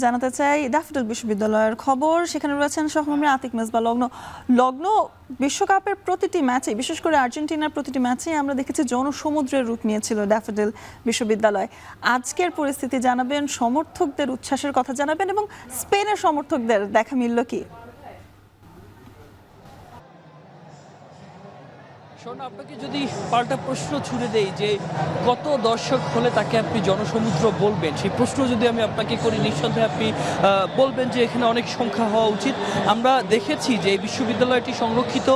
জানাতে চাই ড্যাফোডিল বিশ্ববিদ্যালয়ের খবর। সেখানে রয়েছেন সহকর্মী আতিক মেজবা লগ্ন। বিশ্বকাপের প্রতিটি ম্যাচে, বিশেষ করে আর্জেন্টিনার প্রতিটি ম্যাচে আমরা দেখেছি জনসমুদ্রের রূপ নিয়েছিল ড্যাফোডিল বিশ্ববিদ্যালয়। আজকের পরিস্থিতি জানাবেন, সমর্থকদের উচ্ছ্বাসের কথা জানাবেন এবং স্পেনের সমর্থকদের দেখা মিলল কি? আপনাকে যদি পাল্টা প্রশ্ন ছুড়ে দেই যে কত দর্শক হলে তাকে আপনি জনসমুদ্র বলবেন, সেই প্রশ্ন যদি আমি আপনাকে করি, নিঃসন্দেহে আপনি বলবেন যে এখানে অনেক সংখ্যা হওয়া উচিত। আমরা দেখেছি যে এই বিশ্ববিদ্যালয়টি সংরক্ষিত,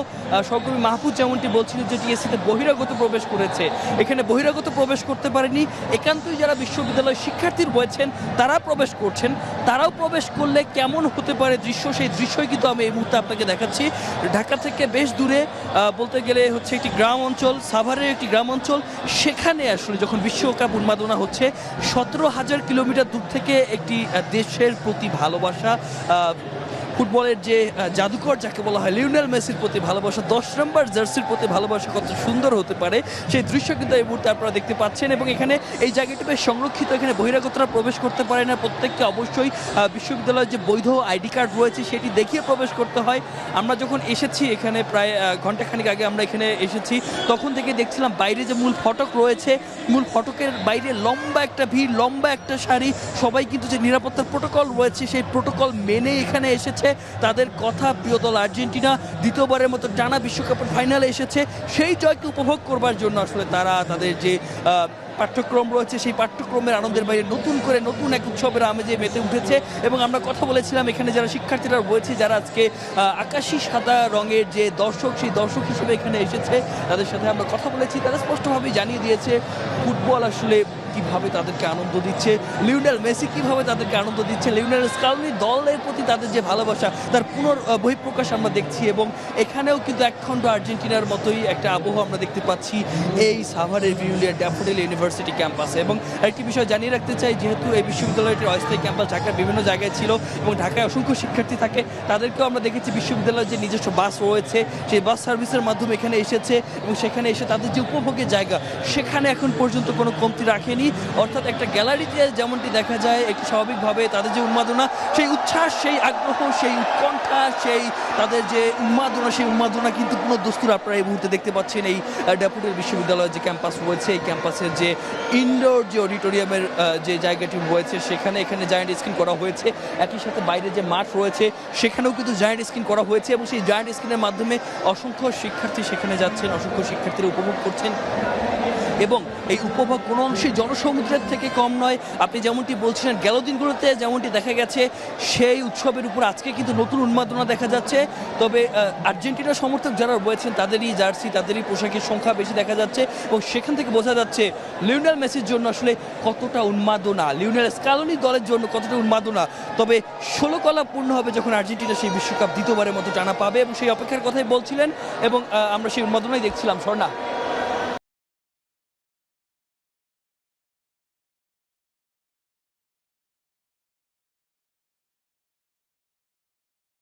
সহকর্মী মাহফুজ যেমনটি বলছিলেন যে টিএসসিতে বহিরাগত প্রবেশ করেছে, এখানে বহিরাগত প্রবেশ করতে পারেনি। একান্তই যারা বিশ্ববিদ্যালয়ের শিক্ষার্থী রয়েছেন তারা প্রবেশ করছেন। তারাও প্রবেশ করলে কেমন হতে পারে দৃশ্য, সেই দৃশ্যই কিন্তু আমি এই মুহূর্তে আপনাকে দেখাচ্ছি। ঢাকা থেকে বেশ দূরে, বলতে গেলে হচ্ছে একটি গ্রাম অঞ্চল, সাভারের একটি গ্রাম অঞ্চল। সেখানে আসলে যখন বিশ্বকাপ উন্মাদনা হচ্ছে, 17,000 কিলোমিটার দূর থেকে একটি দেশের প্রতি ভালোবাসা, ফুটবলের যে জাদুকর যাকে বলা হয় লিওনেল মেসির প্রতি ভালোবাসা, 10 নম্বর জার্সির প্রতি ভালোবাসা কত সুন্দর হতে পারে সেই দৃশ্য কিন্তু এই মুহূর্তে আপনারা দেখতে পাচ্ছেন। এবং এখানে এই জায়গাটি বেশ সংরক্ষিত, এখানে বহিরাগতরা প্রবেশ করতে পারে না। প্রত্যেককে অবশ্যই বিশ্ববিদ্যালয়ের যে বৈধ আইডি কার্ড রয়েছে সেটি দেখিয়ে প্রবেশ করতে হয়। আমরা যখন এসেছি এখানে প্রায় ঘন্টাখানিক আগে আমরা এখানে এসেছি, তখন থেকে দেখছিলাম বাইরে যে মূল ফটক রয়েছে, মূল ফটকের বাইরে লম্বা একটা ভিড়, লম্বা একটা সারি। সবাই কিন্তু যে নিরাপত্তার প্রোটোকল রয়েছে সেই প্রোটোকল মেনে এখানে এসেছে। তাদের কথা, প্রিয় দল আর্জেন্টিনা দ্বিতীয়বারের মতো টানা বিশ্বকাপের ফাইনালে এসেছে, সেই জয়কে উপভোগ করবার জন্য আসলে তারা তাদের যে পাঠ্যক্রম রয়েছে সেই পাঠ্যক্রমের আনন্দের বাইরে নতুন করে নতুন এক উৎসবের আমেজে মেতে উঠেছে। এবং আমরা কথা বলেছিলাম এখানে যারা শিক্ষার্থীরা রয়েছে, যারা আজকে আকাশি সাদা রঙের যে দর্শক, সেই দর্শক হিসেবে এখানে এসেছে, তাদের সাথে আমরা কথা বলেছি। তারা স্পষ্টভাবেই জানিয়ে দিয়েছে ফুটবল আসলে কিভাবে তাদেরকে আনন্দ দিচ্ছে, লিওনেল মেসি কিভাবে তাদেরকে আনন্দ দিচ্ছে, লিওনেল স্কালোনি দলের প্রতি তাদের যে ভালোবাসা তার বহিঃপ্রকাশ আমরা দেখছি। এবং এখানেও কিন্তু একখণ্ড আর্জেন্টিনার মতোই একটা আবহ আমরা দেখতে পাচ্ছি এই সাভারের ভিউলিয়ার ড্যাফোডিল ইউনিভার্সিটি ক্যাম্পাসে। এবং একটি বিষয় জানিয়ে রাখতে চাই, যেহেতু এই বিশ্ববিদ্যালয়টির অস্থায়ী ক্যাম্পাস ঢাকার বিভিন্ন জায়গায় ছিল এবং ঢাকায় অসংখ্য শিক্ষার্থী থাকে, তাদেরকেও আমরা দেখেছি বিশ্ববিদ্যালয়ের যে নিজস্ব বাস রয়েছে সেই বাস সার্ভিসের মাধ্যমে এখানে এসেছে এবং সেখানে এসে তাদের যে উপভোগের জায়গা সেখানে এখন পর্যন্ত কোনো কমতি রাখেনি। অর্থাৎ একটা গ্যালারিতে যেমনটি দেখা যায় একটু স্বাভাবিকভাবে তাদের যে উন্মাদনা, সেই উচ্ছ্বাস, সেই আগ্রহ, সেই উৎকণ্ঠা, সেই তাদের যে উন্মাদনা, সেই উন্মাদনা কিন্তু কোনো দস্তুর আপনারা এই মুহূর্তে দেখতে পাচ্ছেন। এই ড্যাফোডিল বিশ্ববিদ্যালয়ের যে ক্যাম্পাস রয়েছে, এই ক্যাম্পাসের যে ইনডোর যে অডিটোরিয়ামের যে জায়গাটি রয়েছে সেখানে এখানে জায়ান্ট স্ক্রিন করা হয়েছে। একই সাথে বাইরে যে মাঠ রয়েছে সেখানেও কিন্তু জায়ান্ট স্ক্রিন করা হয়েছে এবং সেই জায়ান্ট স্ক্রিনের মাধ্যমে অসংখ্য শিক্ষার্থী সেখানে যাচ্ছেন, অসংখ্য শিক্ষার্থীরা উপভোগ করছেন। এবং এই উপভোগ কোনো অংশে জনসমুদ্রের থেকে কম নয়। আপনি যেমনটি বলছিলেন গেল দিনগুলোতে যেমনটি দেখা গেছে, সেই উৎসবের উপর আজকে কিন্তু নতুন উন্মাদনা দেখা যাচ্ছে। তবে আর্জেন্টিনার সমর্থক যারা রয়েছেন তাদেরই জার্সি, তাদেরই পোশাকের সংখ্যা বেশি দেখা যাচ্ছে এবং সেখান থেকে বোঝা যাচ্ছে লিওনেল মেসির জন্য আসলে কতটা উন্মাদনা, লিওনেল স্কালোনি দলের জন্য কতটা উন্মাদনা। তবে 16 কলা পূর্ণ হবে যখন আর্জেন্টিনা সেই বিশ্বকাপ দ্বিতীয়বারের মতো টানা পাবে এবং সেই অপেক্ষার কথাই বলছিলেন এবং আমরা সেই উন্মাদনাই দেখছিলাম। স্বর্ণা।